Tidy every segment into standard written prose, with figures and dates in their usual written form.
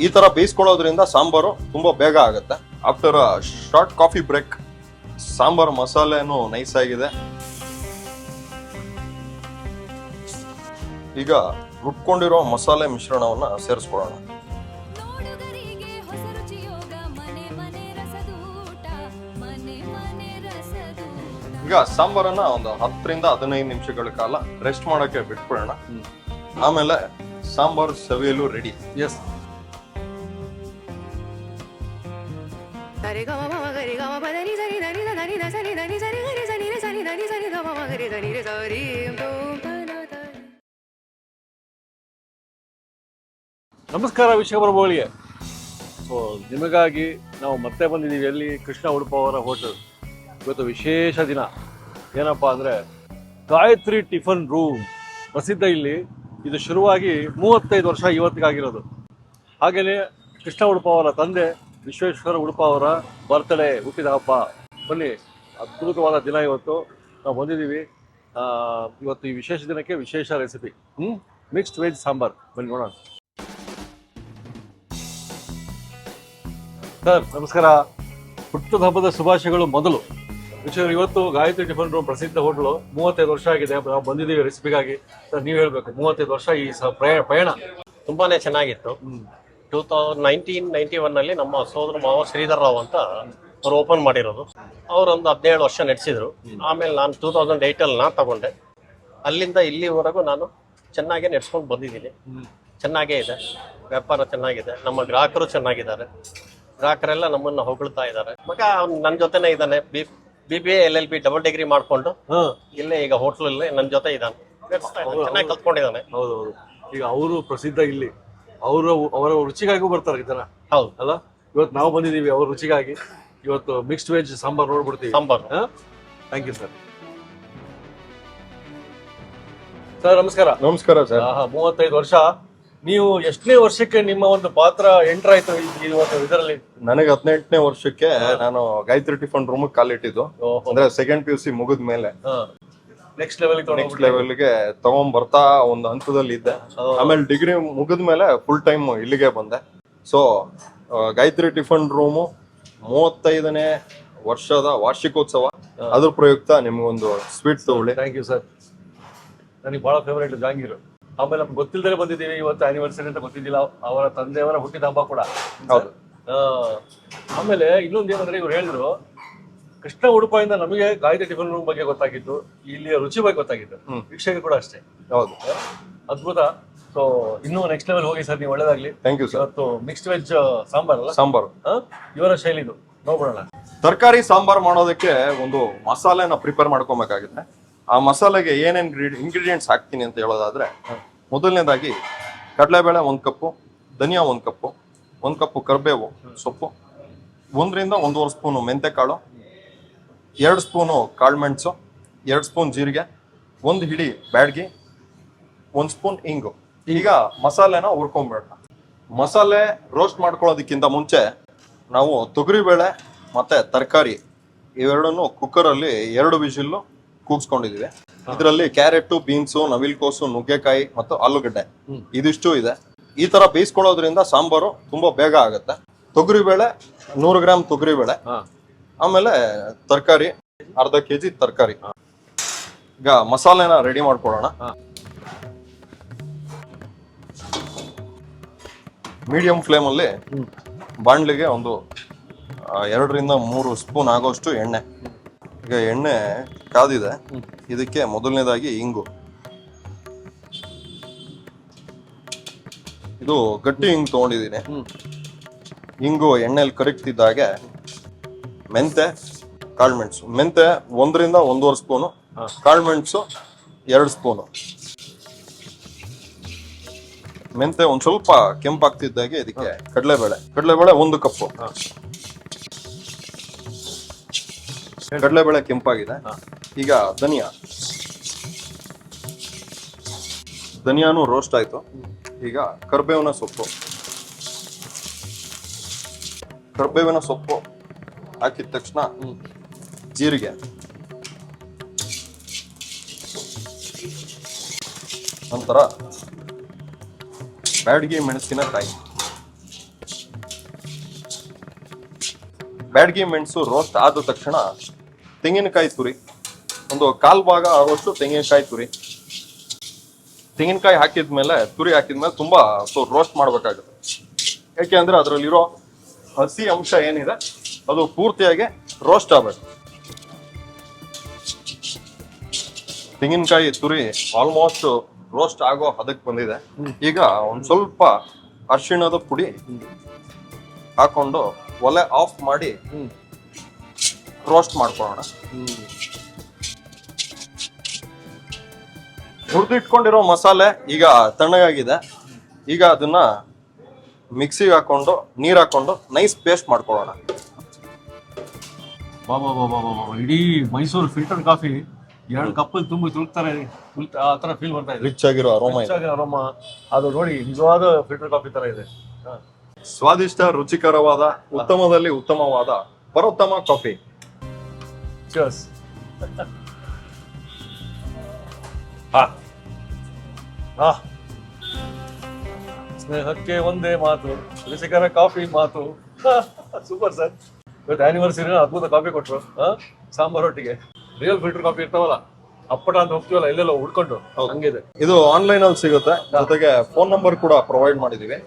ಈ ತರ ಬೇಯಿಸ್ಕೊಳ್ಳೋದ್ರಿಂದ ಸಾಂಬಾರು ತುಂಬಾ ಬೇಗ ಆಗುತ್ತೆ. After short coffee break sambar ಮಸಾಲೆನೂ ನೈಸ್ ಆಗಿದೆ. ಈಗ ರುಬ್ಕೊಂಡಿರೋ ಮಸಾಲೆ ಮಿಶ್ರಣವನ್ನ ಸೇರಿಸ್ಕೊಳ್ಳೋಣ. ಈಗ ಸಾಂಬಾರನ್ನ ಒಂದು 10 ರಿಂದ 15 ನಿಮಿಷಗಳ ಕಾಲ ರೆಸ್ಟ್ ಮಾಡಕ್ಕೆ ಬಿಟ್ಬಿಡೋಣ. ಆಮೇಲೆ ಸಾಂಬಾರು ಸವಿಯಲು ರೆಡಿ. ಎಸ್, ನಮಸ್ಕಾರ ವೀಕ್ಷಕ ಪ್ರಭುಗಳಿಗೆ. ಸೊ ನಿಮಗಾಗಿ ನಾವು ಮತ್ತೆ ಬಂದಿದ್ದೀವಿ. ಎಲ್ಲಿ? ಕೃಷ್ಣ ಉಡುಪ ಅವರ ಹೋಟೆಲ್. ಇವತ್ತು ವಿಶೇಷ ದಿನ. ಏನಪ್ಪ ಅಂದರೆ ಗಾಯತ್ರಿ ಟಿಫನ್ ರೂಮ್ ಪ್ರಸಿದ್ಧ. ಇಲ್ಲಿ ಇದು ಶುರುವಾಗಿ 35 ವರ್ಷ ಇವತ್ತಿಗಾಗಿರೋದು. ಹಾಗೆಯೇ ಕೃಷ್ಣ ಉಡುಪ ಅವರ ತಂದೆ ವಿಶ್ವೇಶ್ವರ ಉಡುಪ ಅವರ ಬರ್ತ್ಡೇ, ಹುಟ್ಟಿದ ಹಬ್ಬ. ಬನ್ನಿ, ಅದ್ಭುತವಾದ ದಿನ ಇವತ್ತು. ನಾವು ಬಂದಿದ್ದೀವಿ. ಇವತ್ತು ಈ ವಿಶೇಷ ದಿನಕ್ಕೆ ವಿಶೇಷ ರೆಸಿಪಿ ಮಿಕ್ಸ್ಡ್ ವೆಜ್ ಸಾಂಬಾರ್. ಬನ್ನಿ ನೋಡೋಣ. ಸರ್ ನಮಸ್ಕಾರ. ಹುಟ್ಟದ ಹಬ್ಬದ ಶುಭಾಶಯಗಳು ಮೊದಲು. ವಿಷಯ ಇವತ್ತು ಗಾಯತ್ರಿ ಟಿಫನ್ ರೂಮ್ ಪ್ರಸಿದ್ಧ ಹೋಟೆಲು 35 ವರ್ಷ ಆಗಿದೆ. ನಾವು ಬಂದಿದ್ದೀವಿ ರೆಸಿಪಿಗಾಗಿ. ಸರ್ ನೀವು ಹೇಳ್ಬೇಕು, 35 ವರ್ಷ ಈ ಪಯಣ ತುಂಬಾನೇ ಚೆನ್ನಾಗಿತ್ತು. 1991 ನಲ್ಲಿ ನಮ್ಮ ಸೋದರ ಮಾವ ಶ್ರೀಧರ್ ರಾವ್ ಅಂತ ಅವ್ರು ಓಪನ್ ಮಾಡಿರೋದು. ಅವರೊಂದು 17 ವರ್ಷ ನಡೆಸಿದ್ರು. ಆಮೇಲೆ ನಾನು 2008 ಅಲ್ಲಿ ನಾನು ತಗೊಂಡೆ. ಅಲ್ಲಿಂದ ಇಲ್ಲಿವರೆಗೂ ನಾನು ಚೆನ್ನಾಗೇ ನಡೆಸ್ಕೊಂಡು ಬಂದಿದ್ದೀನಿ. ಚೆನ್ನಾಗೇ ಇದೆ, ವ್ಯಾಪಾರ ಚೆನ್ನಾಗಿದೆ, ನಮ್ಮ ಗ್ರಾಹಕರು ಚೆನ್ನಾಗಿದ್ದಾರೆ. ಗ್ರಾಹಕರೆಲ್ಲ ನಮ್ಮನ್ನ ಹೊಗಳ್ತಾ ಇದ್ದಾರೆ. ಮಗ ಅವ್ನು ನನ್ನ ಜೊತೆನೇ ಇದ್ದಾನೆ. BBA LLB ಡಬಲ್ ಡಿಗ್ರಿ ಮಾಡ್ಕೊಂಡು ಇಲ್ಲೇ ಈಗ ಹೋಟ್ಲಲ್ಲೇ ನನ್ನ ಜೊತೆ ಇದ್ದಾನೆ. ಚೆನ್ನಾಗಿ ಕಲ್ತ್ಕೊಂಡಿದ್ದಾನೆ. ಹೌದು. ಈಗ ಅವರು ಪ್ರಸಿದ್ಧ ಇಲ್ಲಿ. ಅವರ ರುಚಿಗಾಗಿ ಬರ್ತಾರೆ ಜನ. ಹೌದು ಅಲ್ಲ, ಇವತ್ತು ನಾವು ಬಂದಿದ್ದೀವಿ ಅವ್ರ ರುಚಿಗಾಗಿ. ಇವತ್ತು ಮಿಕ್ಸ್ಡ್ ವೆಜ್ ಸಾಂಬಾರ್ ನೋಡ್ಬಿಡ್ತೀವಿ. Sambar. Thank you sir. Sir ನಮಸ್ಕಾರ. ನಮಸ್ಕಾರ ಸರ್. 35 ವರ್ಷ. ನೀವು ಎಷ್ಟನೇ ವರ್ಷಕ್ಕೆ ನಿಮ್ಮ ಒಂದು ಪಾತ್ರ ಎಂಟರ್ ಆಯ್ತು ಇದರಲ್ಲಿ? ನನಗೆ 18ನೇ ವರ್ಷಕ್ಕೆ ನಾನು ಗಾಯತ್ರಿ ಟಿಫನ್ ರೂಮ್ ಕಾಲಿಟ್ಟಿದ್ದು. ಅಂದ್ರೆ ಸೆಕೆಂಡ್ PUC ಮುಗಿದ ಮೇಲೆ ನೆಕ್ಸ್ಟ್ ಲೆವೆಲ್ಗೆ ತಗೊಂಡ್ ಬರ್ತಾ ಒಂದು ಹಂತದಲ್ಲಿ ಇದ್ದೆ. ಆಮೇಲೆ ಡಿಗ್ರಿ ಮುಗಿದ ಮೇಲೆ ಫುಲ್ ಟೈಮ್ ಇಲ್ಲಿಗೆ ಬಂದೆ. ಸೊ ಗಾಯತ್ರಿ ಟಿಫನ್ ರೂಮು 35ನೇ ವರ್ಷದ ವಾರ್ಷಿಕೋತ್ಸವ. ಅದ್ರ ಪ್ರಯುಕ್ತ ನಿಮ್ಗೊಂದು ಸ್ವೀಟ್ ತಗೊಳ್ಳಿ. Thank you sir. ನನಗೆ ಬಹಳ ಫೇವರೇಟ್ ಜಾಂಗೀರು. ಆಮೇಲೆ ನಮ್ಗೆ ಗೊತ್ತಿಲ್ಲದೆ ಬಂದಿದ್ದೀವಿ. ಇವತ್ತು ಆನಿವರ್ಸರಿ ಅಂತ ಗೊತ್ತಿದ್ದಿಲ್ಲ. ಅವರ ತಂದೆಯವರ ಹುಟ್ಟಿದ ಹಬ್ಬ ಕೂಡ ಹೌದು. ಆಮೇಲೆ ಇನ್ನೊಂದು ಏನಂದ್ರೆ, ಇವ್ರು ಹೇಳಿದ್ರು ಕೃಷ್ಣ ಉಡುಪದಿಂದ ನಮಗೆ ಗಾಯತ್ರಿ ಟಿಫನ್ ರೂಮ್ ಬಗ್ಗೆ ಗೊತ್ತಾಗಿತ್ತು, ಇಲ್ಲಿಯ ರುಚಿ ಬಗ್ಗೆ ಗೊತ್ತಾಗಿತ್ತು. ವೀಕ್ಷಕ ಕೂಡ ಅಷ್ಟೇ. ಹೌದು, ಅದ್ಭುತ. ಸೊ ಇನ್ನೂ ನೆಕ್ಸ್ಟ್ ಲೆವೆಲ್ ಹೋಗಿ ಸರ್, ನೀವು ಒಳ್ಳೇದಾಗ್ಲಿ. Thank you sir. ಇವತ್ತು ಮಿಕ್ಸ್ಡ್ ವೆಜ್ ಸಾಂಬಾರ್ ಅಲ್ಲ, ಸಾಂಬಾರು ಇವರ ಶೈಲಿದು ನೋಡ್ಬಿಡೋಣ. ತರಕಾರಿ ಸಾಂಬಾರ್ ಮಾಡೋದಕ್ಕೆ ಒಂದು ಮಸಾಲೆನ ಪ್ರಿಪೇರ್ ಮಾಡ್ಕೊಬೇಕಾಗುತ್ತೆ. ಆ ಮಸಾಲೆಗೆ ಏನೇನ್ ಇಂಗ್ರೀಡಿಯೆಂಟ್ಸ್ ಹಾಕ್ತೀನಿ ಅಂತ ಹೇಳೋದಾದ್ರೆ, ಮೊದಲನೇದಾಗಿ ಕಡಲೆಬೇಳೆ 1 ಕಪ್ಪು, ಧನಿಯಾ 1 ಕಪ್ಪು, 1 ಕಪ್ಪು ಕರಿಬೇವು ಸೊಪ್ಪು, 1 ರಿಂದ 1.5 ಸ್ಪೂನು ಮೆಂತೆಕಾಳು, 2 ಸ್ಪೂನು ಕಾಳುಮೆಣಸು, 2 ಸ್ಪೂನ್ ಜೀರಿಗೆ, 1 ಹಿಡಿ ಬ್ಯಾಡ್ಗಿ, 1 ಸ್ಪೂನ್ ಇಂಗು. ಈಗ ಮಸಾಲೆನ ಹುರ್ಕೊಂಡ್ಬಿಡೋಣ. ಮಸಾಲೆ ರೋಸ್ಟ್ ಮಾಡ್ಕೊಳ್ಳೋದಕ್ಕಿಂತ ಮುಂಚೆ ನಾವು ತೊಗರಿಬೇಳೆ ಮತ್ತೆ ತರಕಾರಿ ಇವೆರಡನ್ನು ಕುಕ್ಕರಲ್ಲಿ 2 ವಿಷಿಲ್ಲು ಕೂಗ್ಸ್ಕೊಂಡಿದೀವಿ. ಇದರಲ್ಲಿ ಕ್ಯಾರೆಟ್, ಬೀನ್ಸು, ನವಿಲ್ಕೋಸು, ನುಗ್ಗೆಕಾಯಿ ಮತ್ತು ಆಲೂಗಡ್ಡೆ ಇದಿಷ್ಟು ಇದೆ. ಈ ತರ ಬೇಯಿಸ್ಕೊಳ್ಳೋದ್ರಿಂದ ಸಾಂಬಾರು ತುಂಬಾ ಬೇಗ ಆಗುತ್ತೆ. ತೊಗರಿಬೇಳೆ 100 ಗ್ರಾಮ್ ತೊಗರಿಬೇಳೆ, ಆಮೇಲೆ ತರಕಾರಿ 1/2 kg ತರಕಾರಿ. ಈಗ ಮಸಾಲೆನ ರೆಡಿ ಮಾಡ್ಕೊಳ್ಳೋಣ. ಮೀಡಿಯಂ ಫ್ಲೇಮ್ ಅಲ್ಲಿ ಬಾಣ್ಲಿಗೆ ಒಂದು 2 ರಿಂದ 3 ಸ್ಪೂನ್ ಆಗೋಷ್ಟು ಎಣ್ಣೆ. ಈಗ ಎಣ್ಣೆ ಕಾದಿದೆ. ಇದಕ್ಕೆ ಮೊದಲನೇದಾಗಿ ಇಂಗು. ಇದು ಗಟ್ಟಿ ಇಂಗು ತಗೊಂಡಿದ್ದೀನಿ. ಇಂಗು ಎಣ್ಣೆಲಿ ಕರಗ್ತಿದ್ದಾಗೆ ಮೆಂತೆ, ಕಾಳುಮೆಣಸು. ಮೆಂತೆ 1 ರಿಂದ 1.5 ಸ್ಪೂನು, ಕಾಳುಮೆಣಸು 2 ಸ್ಪೂನು. ಮೆಂತೆ ಒಂದ್ ಸ್ವಲ್ಪ ಕೆಂಪಾಗ್ತಿದ್ದಾಗೆ ಇದಕ್ಕೆ ಕಡಲೆಬೇಳೆ 1 ಕಪ್ಪು. ಕಡಲೆಬೇಳೆ ಕೆಂಪಾಗಿದೆ. ಈಗ ಧನಿಯಾನು ರೋಸ್ಟ್ ಆಯ್ತು. ಈಗ ಕರಿಬೇವಿನ ಸೊಪ್ಪು ಹಾಕಿದ ತಕ್ಷಣ ಜೀರಿಗೆ, ನಂತರ ಬ್ಯಾಡಗಿ ಮೆಣಸಿನಕಾಯಿ, ಬ್ಯಾಡಗಿ ಮೆಣಸು ರೋಸ್ಟ್ ಆದ ತಕ್ಷಣ ತೆಂಗಿನಕಾಯಿ ತುರಿ, ಒಂದು 1/4 ಭಾಗ ಆಗುವಷ್ಟು ತೆಂಗಿನಕಾಯಿ ತುರಿ. ತೆಂಗಿನಕಾಯಿ ಹಾಕಿದ್ಮೇಲೆ ತುರಿ ಹಾಕಿದ್ಮೇಲೆ ತುಂಬಾ ರೋಸ್ಟ್ ಮಾಡ್ಬೇಕಾಗುತ್ತೆ. ಯಾಕೆ ಅಂದ್ರೆ ಅದರಲ್ಲಿರೋ ಹಸಿ ಅಂಶ ಏನಿದೆ ಅದು ಪೂರ್ತಿಯಾಗಿ ರೋಸ್ಟ್ ಆಗ್ಬೇಕು. ತೆಂಗಿನಕಾಯಿ ತುರಿ ಆಲ್ಮೋಸ್ಟ್ ರೋಸ್ಟ್ ಆಗೋ ಹದಕ್ಕೆ ಬಂದಿದೆ. ಈಗ ಒಂದ್ ಸ್ವಲ್ಪ ಅರಿಶಿಣದ ಪುಡಿ ಹಾಕೊಂಡು ಒಲೆ ಆಫ್ ಮಾಡಿ ರೋಸ್ಟ್ ಮಾಡ್ಕೊಳ್ಳೋಣ. ಹುರಿದಿಟ್ಕೊಂಡಿರೋ ಮಸಾಲೆ ಈಗ ತಣ್ಣಗಾಗಿದೆ. ಈಗ ಅದನ್ನ ಮಿಕ್ಸಿಗೆ ಹಾಕೊಂಡು ನೀರ್ ಹಾಕೊಂಡು ನೈಸ್ ಪೇಸ್ಟ್ ಮಾಡ್ಕೊಳ್ಳೋಣ. ಬಾಬಾ ಬಾಬಾ ಬಾಬಾ, ಇಡೀ ಮೈಸೂರು ಫಿಲ್ಟರ್ ಕಾಫಿ 2 ಕಪ್ಪಲ್ಲಿ ತುಂಬಿ ತುಳುಕ್ತಾರೆ, ಆ ತರ ಫೀಲ್ ಬರ್ತಾ ಇದೆ. ರಿಚ್ ಆಗಿರೋ ಅರೋಮಾ ಇದೆ. ಅರೋಮ ಅದು ನೋಡಿ, ನಿಜವಾದ ಫಿಲ್ಟರ್ ಕಾಫಿ ತರ ಇದೆ. ಸ್ವಾದಿಷ್ಟ, ರುಚಿಕರವಾದ, ಉತ್ತಮದಲ್ಲಿ ಉತ್ತಮವಾದ ಪರೋತ್ತಮ ಕಾಫಿ. Cheers. ಸ್ನೇಹಕ್ಕೆ ಒಂದೇ ಮಾತು, ರುಚಿಕರ ಕಾಫಿ ಮಾತು. Super sir. ಇವತ್ತು ಆನಿವರ್ಸರಿ ಅದ್ಭುತ ಕಾಫಿ ಕೊಟ್ರು. ಸಾಂಬಾರ್ ಒಟ್ಟಿಗೆ ರಿಯಲ್ ಫಿಲ್ಟರ್ ಕಾಫಿ ಇರ್ತಾವಲ್ಲ, ಅಪ್ಪಟ ಅಂತ ಹೋಗ್ತೀವಲ್ಲ ಎಲ್ಲೆಲ್ಲ ಹುಡ್ಕೊಂಡು, ಹಂಗಿದೆ. ಇದು ಆನ್ಲೈನ್ ಅಲ್ಲಿ ಸಿಗುತ್ತೆ, ಜೊತೆಗೆ ಫೋನ್ ನಂಬರ್ ಕೂಡ ಪ್ರೊವೈಡ್ ಮಾಡಿದೀವಿ.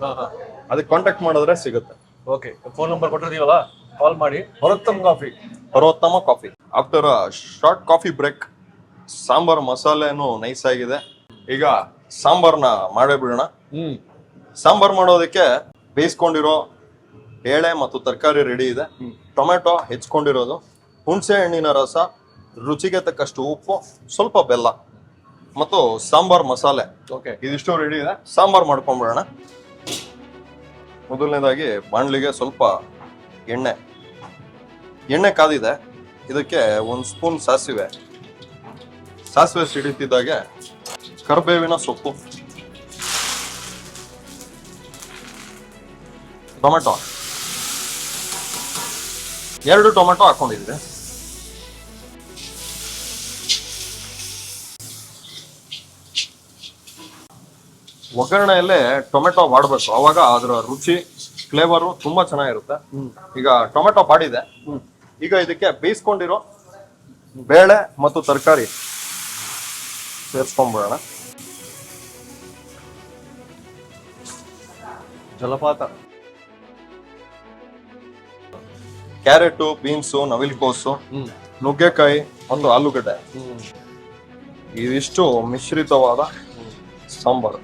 ಅದಕ್ಕೆ ಕಾಂಟ್ಯಾಕ್ಟ್ ಮಾಡಿದ್ರೆ ಸಿಗುತ್ತೆ. ಓಕೆ, ಫೋನ್ ನಂಬರ್ ಕೊಟ್ಟಿರ್ತೀವಲ್ಲ, ಕಾಲ್ ಮಾಡಿ. ಪರೋತ್ತಮ coffee. After short coffee break, sambar ಮಸಾಲೆನು ನೈಸ್ ಆಗಿದೆ. ಈಗ ಸಾಂಬಾರ್ನ ಮಾಡೇ ಬಿಡೋಣ. ಸಾಂಬಾರ್ ಮಾಡೋದಕ್ಕೆ ಬೇಯಿಸ್ಕೊಂಡಿರೋ ಬೇಳೆ ಮತ್ತು ತರಕಾರಿ ರೆಡಿ ಇದೆ. ಟೊಮೆಟೊ ಹೆಚ್ಕೊಂಡಿರೋದು, ಹುಣಸೆ ಹಣ್ಣಿನ ರಸ, ರುಚಿಗೆ ತಕ್ಕಷ್ಟು ಉಪ್ಪು, ಸ್ವಲ್ಪ ಬೆಲ್ಲ ಮತ್ತು ಸಾಂಬಾರ್ ಮಸಾಲೆ. ಓಕೆ, ಇದಿಷ್ಟು ರೆಡಿ ಇದೆ. ಸಾಂಬಾರ್ ಮಾಡ್ಕೊಂಡ್ಬಿಡೋಣ. ಮೊದಲನೇದಾಗಿ ಬಾಣಲಿಗೆ ಸ್ವಲ್ಪ ಎಣ್ಣೆ ಕಾದಿದೆ. ಇದಕ್ಕೆ 1 ಸ್ಪೂನ್ ಸಾಸಿವೆ ಸಿಡಿತಿದ್ದಾಗೆ ಕರಿಬೇವಿನ ಸೊಪ್ಪು, ಟೊಮೆಟೊ, 2 ಟೊಮೆಟೊ ಹಾಕೊಂಡಿದ್ವಿ. ಒಗ್ಗರಣೆಯಲ್ಲೇ ಟೊಮೆಟೊ ಮಾಡಬೇಕು, ಅವಾಗ ಅದರ ರುಚಿ, ಫ್ಲೇವರು ತುಂಬಾ ಚೆನ್ನಾಗಿರುತ್ತೆ. ಈಗ ಟೊಮೆಟೊ ಬಾಡಿದೆ. ಈಗ ಇದಕ್ಕೆ ಬೇಯಿಸ್ಕೊಂಡಿರೋ ಬೇಳೆ ಮತ್ತು ತರಕಾರಿ ಸೇರಿಸ್ಕೊಂಡ್ಬಿಡೋಣ. ಜಲಪಾತ. ಕ್ಯಾರೆಟು, ಬೀನ್ಸು, ನವಿಲುಕೋಸು, ನುಗ್ಗೆಕಾಯಿ ಮತ್ತು ಆಲೂಗಡ್ಡೆ, ಇದಿಷ್ಟು ಮಿಶ್ರಿತವಾದ ಸಾಂಬಾರು.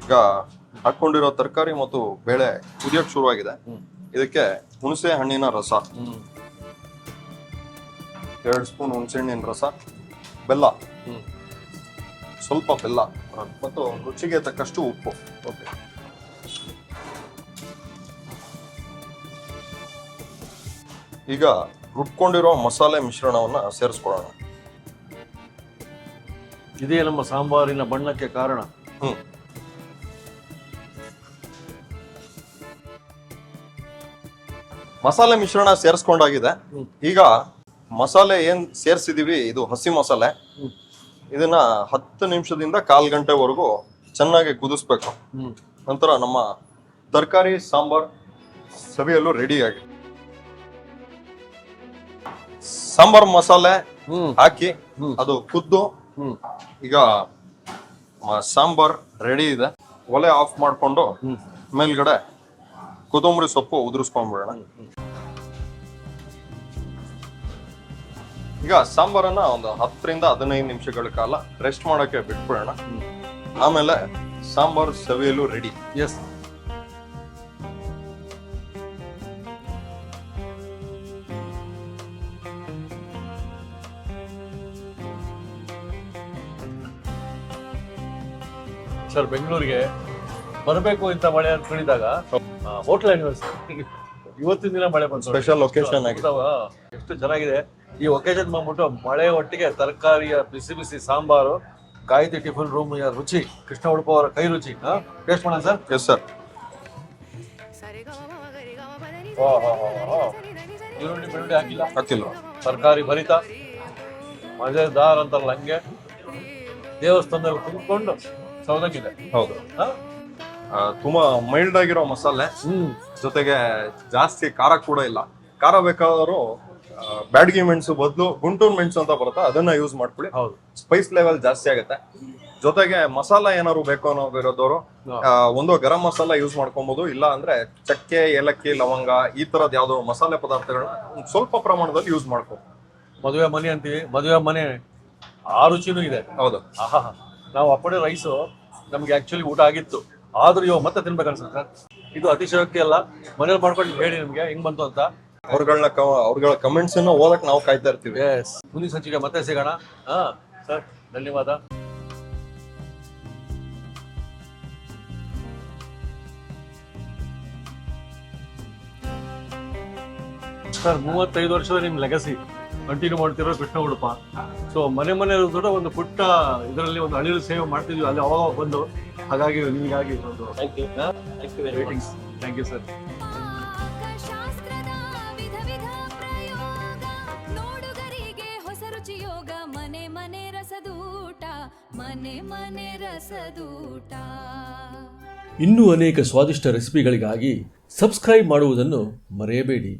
ಈಗ ಹಾಕೊಂಡಿರೋ ತರಕಾರಿ ಮತ್ತು ಬೇಳೆ ಕುದಿಯೋಕ್ ಶುರುವಾಗಿದೆ. ಇದಕ್ಕೆ ಹುಣಸೆ ಹಣ್ಣಿನ ರಸ, 2 ಸ್ಪೂನ್ ಹುಣಸೆ ಹಣ್ಣಿನ ರಸ, ಬೆಲ್ಲ, ಸ್ವಲ್ಪ ಬೆಲ್ಲ ಮತ್ತು ರುಚಿಗೆ ತಕ್ಕಷ್ಟು ಉಪ್ಪು. ಓಕೆ, ಈಗ ರುಬ್ಕೊಂಡಿರೋ ಮಸಾಲೆ ಮಿಶ್ರಣವನ್ನ ಸೇರಿಸ್ಕೊಳ್ಳೋಣ. ಇದೇ ನಮ್ಮ ಸಾಂಬಾರಿನ ಬಣ್ಣಕ್ಕೆ ಕಾರಣ. ಮಸಾಲೆ ಮಿಶ್ರಣ ಸೇರಿಸ್ಕೊಂಡಾಗಿದೆ. ಈಗ ಮಸಾಲೆ ಏನ್ ಸೇರ್ಸಿದೀವಿ, ಇದು ಹಸಿ ಮಸಾಲೆ. ಇದನ್ನ 10 ನಿಮಿಷದಿಂದ 1/4 ಗಂಟೆವರೆಗೂ ಚೆನ್ನಾಗಿ ಕುದಿಸ್ಬೇಕು. ನಂತರ ನಮ್ಮ ತರಕಾರಿ ಸಾಂಬಾರ್ ಸವಿಯಲು ರೆಡಿ ಆಗಿದೆ. ಸಾಂಬಾರ್ ಮಸಾಲೆ ಹಾಕಿ ಅದು ಕುದ್ದು ಈಗ ಸಾಂಬಾರ್ ರೆಡಿ ಇದೆ. ಒಲೆ ಆಫ್ ಮಾಡ್ಕೊಂಡು ಮೇಲ್ಗಡೆ ಕೊತ್ತಂಬರಿ ಸೊಪ್ಪು ಉದುರಿಸ್ಕೊಂಡ್ಬಿಡೋಣ. ಈಗ ಸಾಂಬಾರನ್ನ ಒಂದು 10 ರಿಂದ 15 ನಿಮಿಷಗಳ ಕಾಲ ರೆಸ್ಟ್ ಮಾಡಕ್ಕೆ ಬಿಟ್ಬಿಡೋಣ. ಆಮೇಲೆ ಸಾಂಬಾರ್ ಸವಿಯಲು ರೆಡಿ. ಎಸ್, ಸರ್, ಬೆಂಗಳೂರಿಗೆ ಬರಬೇಕು ಅಂತ ಮಳೆ ಅನ್ಕೊಂಡಿದ್ದಾಗ ಹೋಟೆಲ್ ಆನಿವರ್ಸರಿ ಇವತ್ತಿನ ದಿನ ಮಳೆ ಬಂತು. ಸ್ಪೆಷಲ್ ಒಕೇಶನ್ ಆಗಿದೆ. ಎಷ್ಟು ಚೆನ್ನಾಗಿದೆ ಈ ಒಕೇಶನ್ ಬಂದ್ಬಿಟ್ಟು. ಮಳೆ ಒಟ್ಟಿಗೆ ತರಕಾರಿಯ ಬಿಸಿ ಬಿಸಿ ಸಾಂಬಾರು, ಕಾಯ್ದೆ ಟಿಫಿನ್ ರೂಮ್ ರುಚಿ, ಕೃಷ್ಣ ಉಡುಪ ಅವರ ಕೈ ರುಚಿ. ಟೇಸ್ಟ್ ಮಾಡೋಣ ಸರ್. Yes sir. ಈರುಳ್ಳಿ ಬೆಳ್ಳುಳ್ಳಿ ಹಾಕಿಲ್ಲ, ಹಾಕಿಲ್ಲ. ತರಕಾರಿ ಭರಿತ ಮಜೆದಾರ್ ಅಂತಾರಲ್ಲ ಹಂಗೆ. ದೇವಸ್ಥಾನದಲ್ಲಿ ಕುಂತ್ಕೊಂಡು ಸೌದಂಗಿದೆ. ಹೌದು. ತುಂಬಾ ಮೈಲ್ಡ್ ಆಗಿರೋ ಮಸಾಲೆ, ಜೊತೆಗೆ ಜಾಸ್ತಿ ಖಾರ ಕೂಡ ಇಲ್ಲ. ಖಾರ ಬೇಕಾದರೂ ಬ್ಯಾಡಗಿ ಮೆಣಸು ಬದಲು ಗುಂಟೂರು ಮೆಣಸು ಅಂತ ಬರುತ್ತೆ, ಅದನ್ನ ಯೂಸ್ ಮಾಡ್ಕೊಳ್ಳಿ. ಹೌದು. ಸ್ಪೈಸ್ ಲೆವೆಲ್ ಜಾಸ್ತಿ ಆಗುತ್ತೆ. ಜೊತೆಗೆ ಮಸಾಲ ಏನಾದ್ರು ಬೇಕು ಅನ್ನೋದಿರೋದವರು ಒಂದು ಗರಂ ಮಸಾಲ ಯೂಸ್ ಮಾಡ್ಕೊಬಹುದು, ಇಲ್ಲ ಅಂದ್ರೆ ಚಕ್ಕೆ, ಏಲಕ್ಕಿ, ಲವಂಗ ಈ ತರದ್ ಯಾವ್ದೋ ಮಸಾಲೆ ಪದಾರ್ಥಗಳನ್ನ ಸ್ವಲ್ಪ ಪ್ರಮಾಣದಲ್ಲಿ ಯೂಸ್ ಮಾಡ್ಕೊ. ಮದುವೆ ಮನೆ ಅಂತೀವಿ, ಮದುವೆ ಮನೆ ಆ ರುಚಿನೂ ಇದೆ. ಹೌದು. ಆಹಾ, ನಾವು ಅಪ್ಪಡೆ ರೈಸು ನಮ್ಗೆ ಆಕ್ಚುಲಿ ಊಟ ಆಗಿತ್ತು, ಆದ್ರೂ ಇವಾಗ ಮತ್ತೆ ತಿನ್ಬೇಕು ಅನ್ಸುತ್ತೆ. ಇದು ಅತಿಶಯೋಕ್ತಿ ಅಲ್ಲ, ಮನೇಲಿ ಮಾಡ್ಕೊಂಡು ಹೇಳಿ ನಿಮ್ಗೆ ಹೆಂಗ್ ಬಂತು ಅಂತ. ಅವ್ರಗಳ ಕಮೆಂಟ್ಸ್ ಅನ್ನ ಓದಕ್ ನಾವು ಕಾಯ್ತಾ ಇರ್ತೀವಿ. ಎಸ್, ಮುಂದಿನ ಸಂಚಿಕೆ ಮತ್ತೆ ಸಿಗೋಣ. ಸರ್ ಧನ್ಯವಾದ. ಸರ್ 35 ವರ್ಷದ ನಿಮ್ ಲೆಗಸಿ ಕಂಟಿನ್ಯೂ ಮಾಡ್ತಿರೋ ಕೃಷ್ಣ ಉಡುಪ. ಸೊ ಮನೆ ಕೂಡ ಒಂದು ಪುಟ್ಟ ಇದರಲ್ಲಿ ಒಂದು ಅಳಿಲು ಸೇವೆ ಮಾಡ್ತಿದ್ವಿ ಅಲ್ಲಿ ಅವಾಗ ಬಂದು, ಹಾಗಾಗಿ ನಿಮಗಾಗಿ ಒಂದು ರೇಟಿಂಗ್ಸ್. Thank you sir. ಇನ್ನೂ ಅನೇಕ ಸ್ವಾದಿಷ್ಟ ರೆಸಿಪಿಗಳಿಗಾಗಿ ಸಬ್ಸ್ಕ್ರೈಬ್ ಮಾಡುವುದನ್ನು ಮರೆಯಬೇಡಿ.